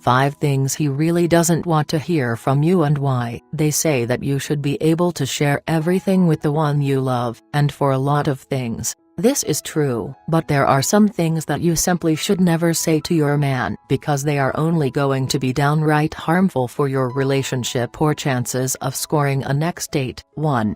5 things he really doesn't want to hear from you and why. They say that you should be able to share everything with the one you love, and for a lot of things, this is true. But there are some things that you simply should never say to your man, because they are only going to be downright harmful for your relationship or chances of scoring a next date. 1.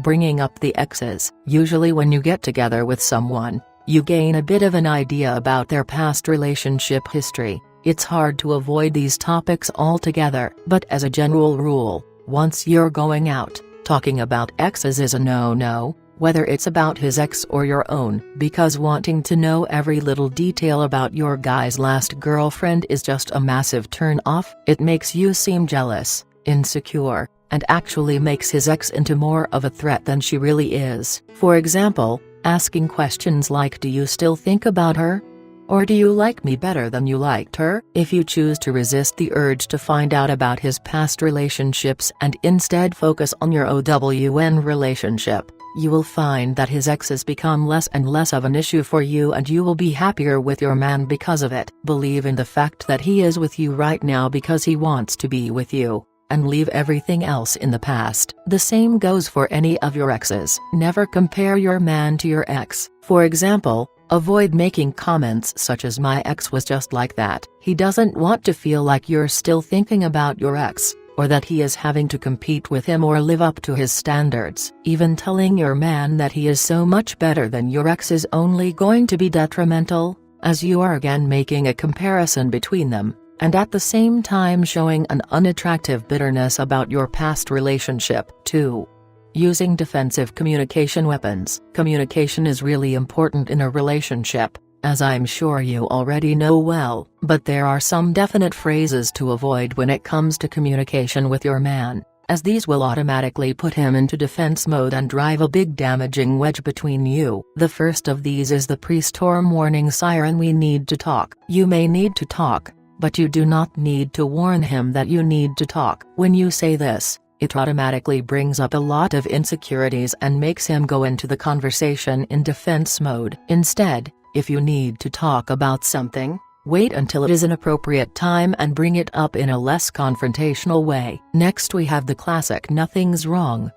Bringing up the exes. Usually when you get together with someone, you gain a bit of an idea about their past relationship history. It's hard to avoid these topics altogether, but as a general rule, once you're going out, talking about exes is a no-no, whether it's about his ex or your own, because wanting to know every little detail about your guy's last girlfriend is just a massive turn-off. It makes you seem jealous, insecure, and actually makes his ex into more of a threat than she really is. For example, asking questions like, "Do you still think about her?" Or "Do you like me better than you liked her?" If you choose to resist the urge to find out about his past relationships and instead focus on your OWN relationship, you will find that his exes become less and less of an issue for you, and you will be happier with your man because of it. Believe in the fact that he is with you right now because he wants to be with you, and leave everything else in the past. The same goes for any of your exes. Never compare your man to your ex. For example, avoid making comments such as, "My ex was just like that." He doesn't want to feel like you're still thinking about your ex, or that he is having to compete with him or live up to his standards. Even telling your man that he is so much better than your ex is only going to be detrimental, as you are again making a comparison between them, and at the same time showing an unattractive bitterness about your past relationship. 2. Using defensive communication weapons. Communication is really important in a relationship, as I'm sure you already know well, but there are some definite phrases to avoid when it comes to communication with your man, as these will automatically put him into defense mode and drive a big damaging wedge between you. The first of these is the pre-storm warning siren. "We need to talk." You may need to talk, but you do not need to warn him that you need to talk. When you say this, it automatically brings up a lot of insecurities and makes him go into the conversation in defense mode. Instead, if you need to talk about something, wait until it is an appropriate time and bring it up in a less confrontational way. Next we have the classic "nothing's wrong"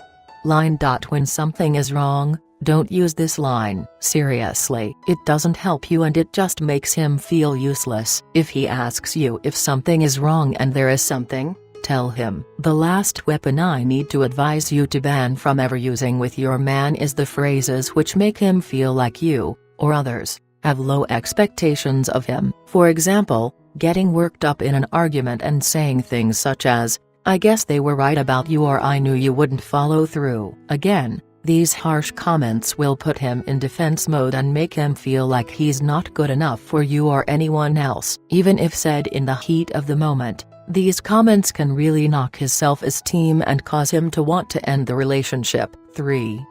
line. When something is wrong, don't use this line. Seriously, it doesn't help you and it just makes him feel useless. If he asks you if something is wrong and there is something, tell him. The last weapon I need to advise you to ban from ever using with your man is the phrases which make him feel like you, or others, have low expectations of him. For example, getting worked up in an argument and saying things such as, "I guess they were right about you," or "I knew you wouldn't follow through." Again, these harsh comments will put him in defense mode and make him feel like he's not good enough for you or anyone else. Even if said in the heat of the moment, these comments can really knock his self-esteem and cause him to want to end the relationship. 3.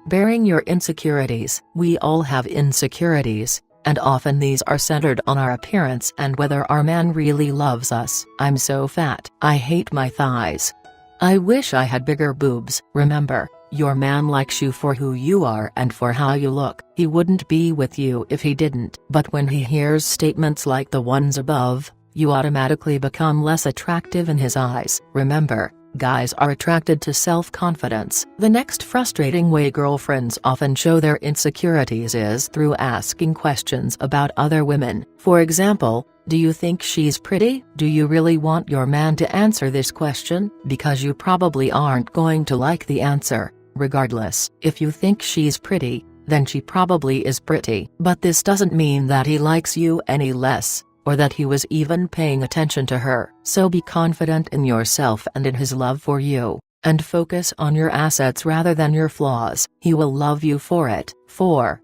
Bearing your insecurities. We all have insecurities, and often these are centered on our appearance and whether our man really loves us. "I'm so fat. I hate my thighs. I wish I had bigger boobs." Remember, your man likes you for who you are and for how you look. He wouldn't be with you if he didn't. But when he hears statements like the ones above, you automatically become less attractive in his eyes. Remember, guys are attracted to self-confidence. The next frustrating way girlfriends often show their insecurities is through asking questions about other women. For example, "Do you think she's pretty?" Do you really want your man to answer this question? Because you probably aren't going to like the answer, regardless. If you think she's pretty, then she probably is pretty. But this doesn't mean that he likes you any less, or that he was even paying attention to her. So be confident in yourself and in his love for you, and focus on your assets rather than your flaws. He will love you for it. 4.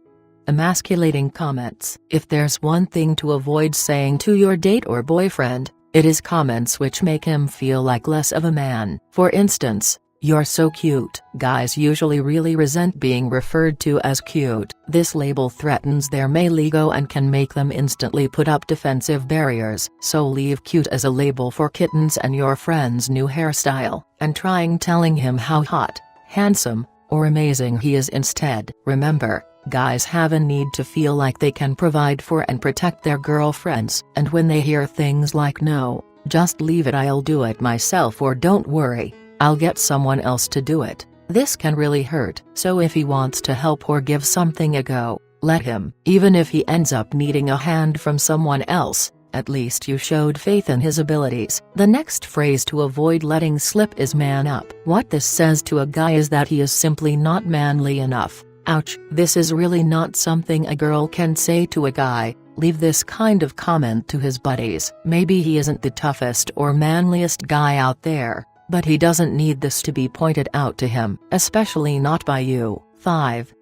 Emasculating comments. If there's one thing to avoid saying to your date or boyfriend, it is comments which make him feel like less of a man. For instance, "You're so cute." Guys usually really resent being referred to as cute. This label threatens their male ego and can make them instantly put up defensive barriers. So leave cute as a label for kittens and your friend's new hairstyle, and trying telling him how hot, handsome, or amazing he is instead. Remember, guys have a need to feel like they can provide for and protect their girlfriends, and when they hear things like "no, just leave it, I'll do it myself, or don't worry, I'll get someone else to do it. This can really hurt, so if he wants to help or give something a go, let him. Even if he ends up needing a hand from someone else, at least you showed faith in his abilities. The next phrase to avoid letting slip is man up. What this says to a guy is that he is simply not manly enough. Ouch, this is really not something a girl can say to a guy. Leave this kind of comment to his buddies. Maybe he isn't the toughest or manliest guy out there, but he doesn't need this to be pointed out to him, especially not by you. 5.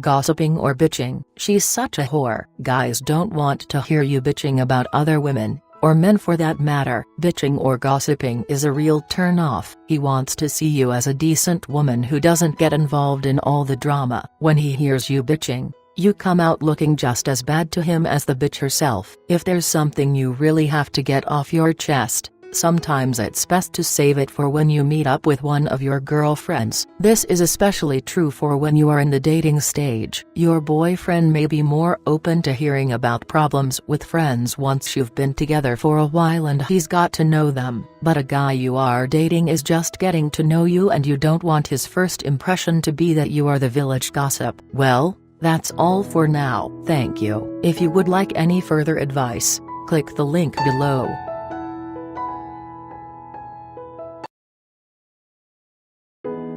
Gossiping or bitching. She's such a whore. Guys don't want to hear you bitching about other women, or men for that matter. Bitching or gossiping is a real turn-off. He wants to see you as a decent woman who doesn't get involved in all the drama. When he hears you bitching, you come out looking just as bad to him as the bitch herself. If there's something you really have to get off your chest, sometimes it's best to save it for when you meet up with one of your girlfriends. This is especially true for when you are in the dating stage. Your boyfriend may be more open to hearing about problems with friends once you've been together for a while and he's got to know them. But a guy you are dating is just getting to know you, and you don't want his first impression to be that you are the village gossip. Well, that's all for now. Thank you. If you would like any further advice, click the link below.